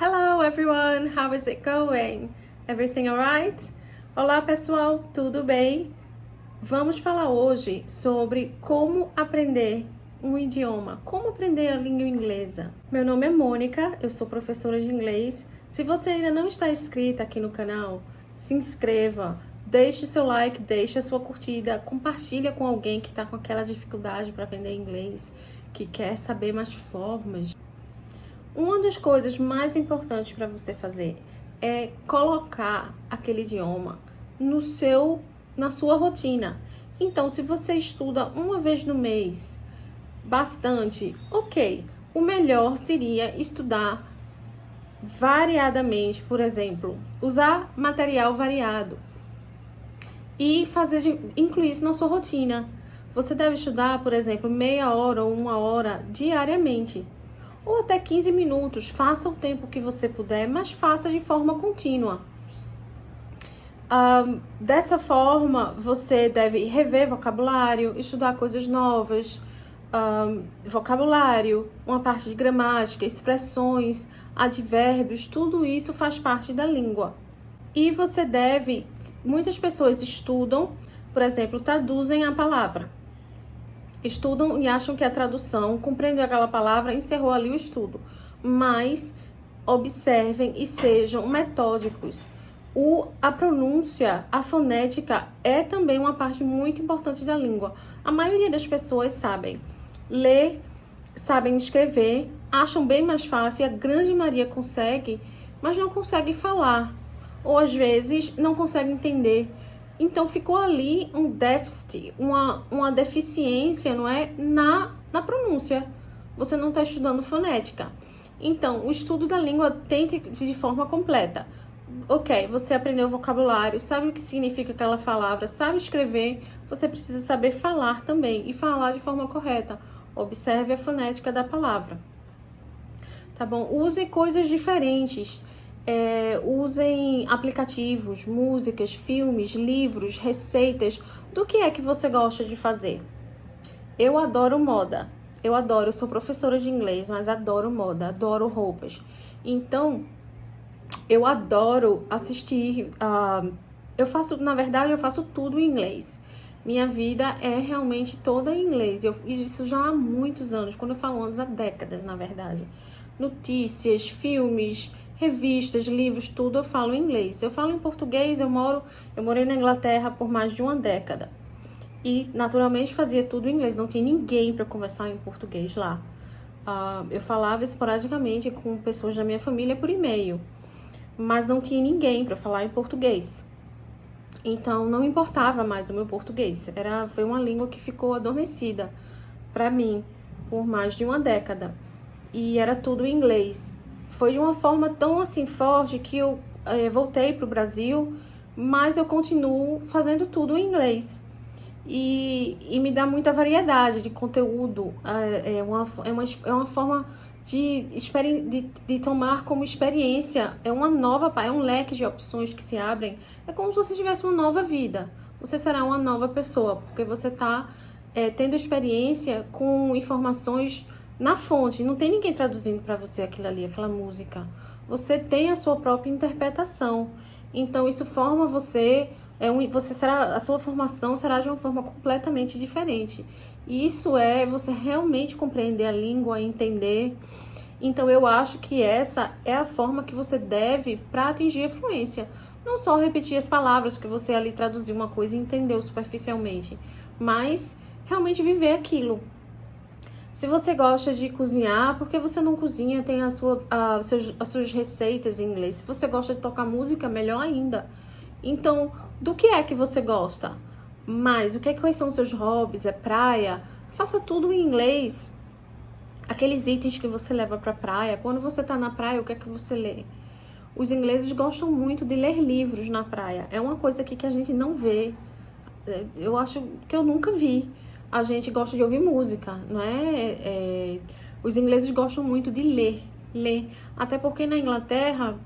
Hello everyone, how is it going? Everything alright? Olá pessoal, tudo bem? Vamos falar hoje sobre como aprender um idioma, como aprender a língua inglesa. Meu nome é Mônica, eu sou professora de inglês. Se você ainda não está inscrita aqui no canal, se inscreva, deixe seu like, deixe a sua curtida, compartilha com alguém que está com aquela dificuldade para aprender inglês, que quer saber mais formas. Uma das coisas mais importantes para você fazer é colocar aquele idioma na sua rotina. Então, se você estuda uma vez no mês, bastante, ok. O melhor seria estudar variadamente, por exemplo, usar material variado e incluir isso na sua rotina. Você deve estudar, por exemplo, meia hora ou uma hora diariamente. Ou até 15 minutos, faça o tempo que você puder, mas faça de forma contínua. Dessa forma, você deve rever vocabulário, estudar coisas novas, vocabulário, uma parte de gramática, expressões, advérbios, tudo isso faz parte da língua. E você muitas pessoas estudam, por exemplo, traduzem a palavra. Estudam e acham que a tradução, compreendeu aquela palavra, encerrou ali o estudo. Mas observem e sejam metódicos. A pronúncia, a fonética é também uma parte muito importante da língua. A maioria das pessoas sabem ler, sabem escrever, acham bem mais fácil, e a grande maioria consegue, mas não consegue falar. Ou às vezes não consegue entender. Então ficou ali um déficit, uma deficiência, não é? Na pronúncia. Você não está estudando fonética. Então, o estudo da língua tente de forma completa. Ok, você aprendeu o vocabulário, sabe o que significa aquela palavra, sabe escrever, você precisa saber falar também e falar de forma correta. Observe a fonética da palavra. Tá bom? Use coisas diferentes. Usem aplicativos, músicas, filmes, livros, receitas. Do que é que você gosta de fazer? Eu adoro moda. Eu sou professora de inglês, mas adoro moda, adoro roupas. Então, eu adoro assistir. Na verdade, eu faço tudo em inglês. Minha vida é realmente toda em inglês. Isso já há muitos anos. Quando eu falo anos, há décadas, na verdade. Notícias, filmes, revistas, livros, tudo eu falo em inglês. Eu falo em português, eu morei na Inglaterra por mais de uma década. E, naturalmente, fazia tudo em inglês. Não tinha ninguém para conversar em português lá. Eu falava esporadicamente com pessoas da minha família por e-mail. Mas não tinha ninguém para falar em português. Então, não importava mais o meu português. Foi uma língua que ficou adormecida para mim por mais de uma década. E era tudo em inglês. Foi de uma forma tão assim forte que eu voltei para o Brasil, mas eu continuo fazendo tudo em inglês. E me dá muita variedade de conteúdo. É uma forma de tomar como experiência. É um leque de opções que se abrem. É como se você tivesse uma nova vida. Você será uma nova pessoa, porque você está tendo experiência com informações na fonte. Não tem ninguém traduzindo para você aquilo ali, aquela música. Você tem a sua própria interpretação. Então, isso forma você. A sua formação será de uma forma completamente diferente. E isso é você realmente compreender a língua, entender. Então, eu acho que essa é a forma que você deve para atingir a fluência. Não só repetir as palavras, que você ali traduziu uma coisa e entendeu superficialmente, mas realmente viver aquilo. Se você gosta de cozinhar, por que você não cozinha? Tem as suas receitas em inglês. Se você gosta de tocar música, melhor ainda. Então, do que é que você gosta? Mas quais são os seus hobbies? É praia? Faça tudo em inglês. Aqueles itens que você leva pra praia. Quando você tá na praia, o que é que você lê? Os ingleses gostam muito de ler livros na praia. É uma coisa aqui que a gente não vê. Eu acho que eu nunca vi. A gente gosta de ouvir música, não é? Os ingleses gostam muito de ler. Até porque na Inglaterra,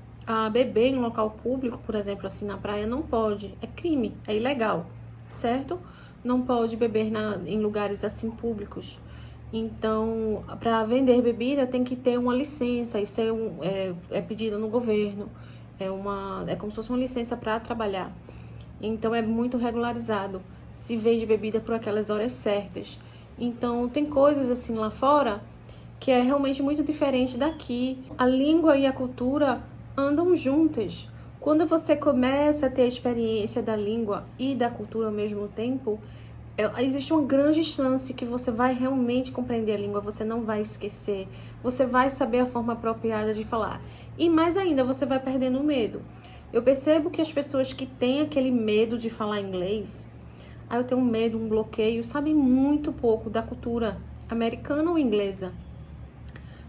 beber em local público, por exemplo, assim na praia, não pode. É crime, é ilegal, certo? Não pode beber em lugares assim públicos. Então, para vender bebida tem que ter uma licença, isso é pedido no governo, é como se fosse uma licença para trabalhar. Então, é muito regularizado, se vende bebida por aquelas horas certas. Então, tem coisas assim lá fora que é realmente muito diferente daqui. A língua e a cultura andam juntas. Quando você começa a ter a experiência da língua e da cultura ao mesmo tempo, existe uma grande chance que você vai realmente compreender a língua, você não vai esquecer, você vai saber a forma apropriada de falar. E mais ainda, você vai perdendo o medo. Eu percebo que as pessoas que têm aquele medo de falar inglês, eu tenho um medo, um bloqueio, sabem muito pouco da cultura americana ou inglesa.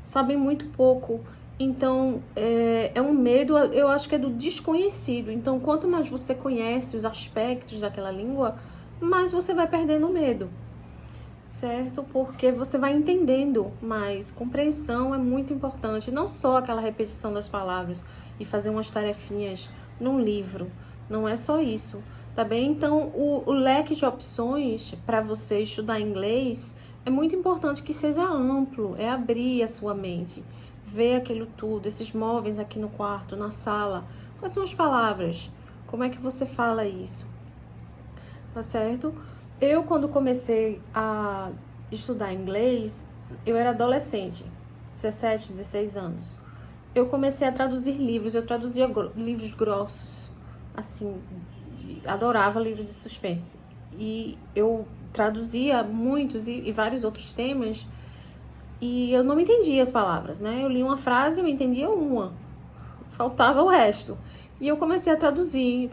Sabem muito pouco. Então, é um medo, eu acho que é do desconhecido. Então, quanto mais você conhece os aspectos daquela língua, mais você vai perdendo o medo, certo? Porque você vai entendendo mais. Compreensão é muito importante. Não só aquela repetição das palavras e fazer umas tarefinhas num livro. Não é só isso, tá bem? Então, o leque de opções para você estudar inglês é muito importante que seja amplo. É abrir a sua mente. Ver aquilo tudo, esses móveis aqui no quarto, na sala. Quais são as palavras? Como é que você fala isso? Tá certo? Eu, quando comecei a estudar inglês, eu era adolescente, 17, 16 anos. Eu comecei a traduzir livros, eu traduzia livros grossos, assim, adorava livros de suspense. E eu traduzia muitos e vários outros temas, e eu não entendia as palavras, né? Eu li uma frase, eu entendia uma, faltava o resto. E eu comecei a traduzir,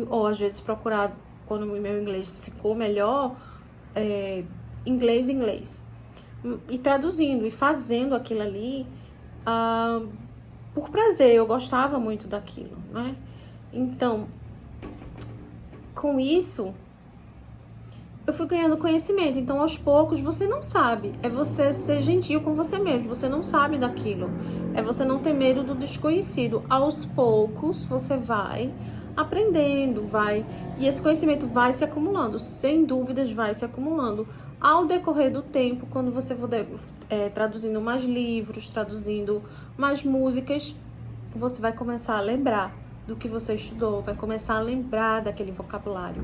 ou às vezes procurar, quando o meu inglês ficou melhor, inglês. E traduzindo e fazendo aquilo ali por prazer, eu gostava muito daquilo, né? Então, com isso, eu fui ganhando conhecimento. Então, aos poucos, você não sabe. É você ser gentil com você mesmo. Você não sabe daquilo. É você não ter medo do desconhecido. Aos poucos, você vai aprendendo, e esse conhecimento vai se acumulando. Sem dúvidas, vai se acumulando. Ao decorrer do tempo, quando você for traduzindo mais livros, traduzindo mais músicas, você vai começar a lembrar do que você estudou, vai começar a lembrar daquele vocabulário.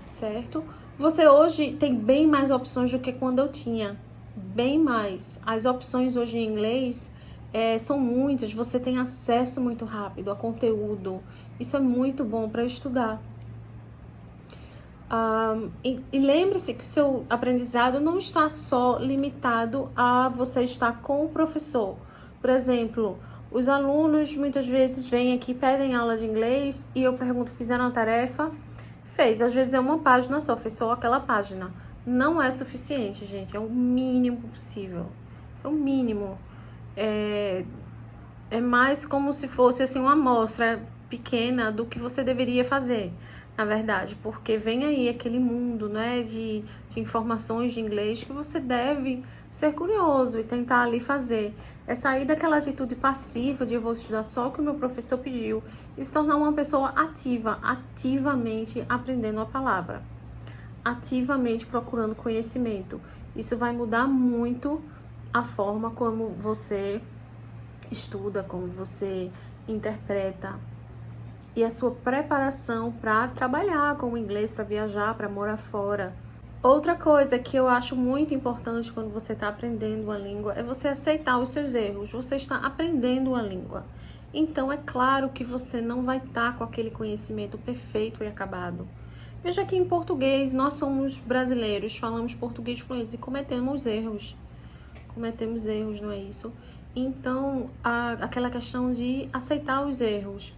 Certo? Você hoje tem bem mais opções do que quando eu tinha. Bem mais. As opções hoje em inglês são muitas. Você tem acesso muito rápido a conteúdo. Isso é muito bom para estudar. E lembre-se que o seu aprendizado não está só limitado a você estar com o professor. Por exemplo, os alunos muitas vezes vêm aqui, pedem aula de inglês e eu pergunto, fizeram a tarefa? Fez, às vezes é uma página só, fez só aquela página. Não é suficiente, gente, é o mínimo possível. É o mínimo. É mais como se fosse assim uma amostra pequena do que você deveria fazer, na verdade, porque vem aí aquele mundo, né, de informações de inglês que você deve ser curioso e tentar ali fazer. É sair daquela atitude passiva de eu vou estudar só o que o meu professor pediu e se tornar uma pessoa ativa, ativamente aprendendo a palavra, ativamente procurando conhecimento. Isso vai mudar muito a forma como você estuda, como você interpreta e a sua preparação para trabalhar com o inglês, para viajar, para morar fora. Outra coisa que eu acho muito importante quando você está aprendendo uma língua é você aceitar os seus erros. Você está aprendendo uma língua. Então, é claro que você não vai estar com aquele conhecimento perfeito e acabado. Veja que em português, nós somos brasileiros, falamos português fluente e cometemos erros. Cometemos erros, não é isso? Então, aquela questão de aceitar os erros.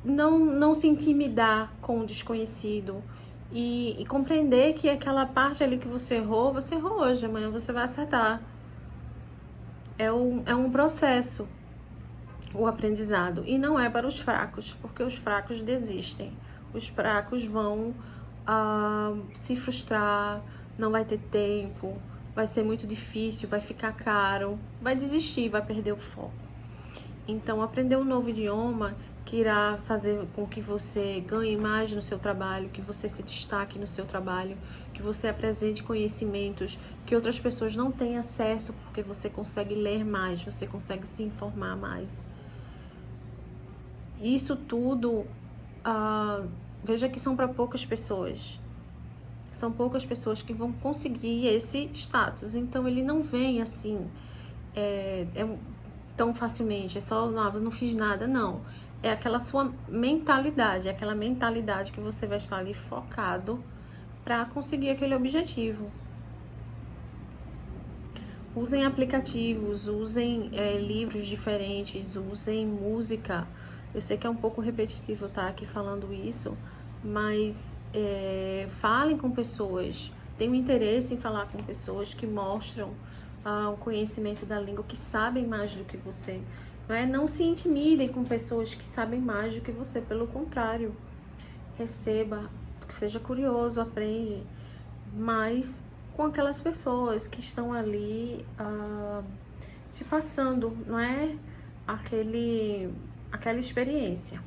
Não se intimidar com o desconhecido. E compreender que aquela parte ali que você errou hoje, amanhã você vai acertar. É um processo, o aprendizado. E não é para os fracos, porque os fracos desistem. Os fracos vão se frustrar, não vai ter tempo, vai ser muito difícil, vai ficar caro, vai desistir, vai perder o foco. Então, aprender um novo idioma que irá fazer com que você ganhe mais no seu trabalho, que você se destaque no seu trabalho, que você apresente conhecimentos que outras pessoas não têm acesso, porque você consegue ler mais, você consegue se informar mais. Isso tudo, veja que são para poucas pessoas. São poucas pessoas que vão conseguir esse status. Então, ele não vem assim tão facilmente. É só, não fiz nada, não. É aquela sua mentalidade, é aquela mentalidade que você vai estar ali focado para conseguir aquele objetivo. Usem aplicativos, usem livros diferentes, usem música. Eu sei que é um pouco repetitivo estar aqui falando isso, mas falem com pessoas. Tenham interesse em falar com pessoas que mostram o conhecimento da língua, que sabem mais do que você. Não se intimidem com pessoas que sabem mais do que você, pelo contrário. Receba, seja curioso, aprende, mas com aquelas pessoas que estão ali te passando, aquela experiência.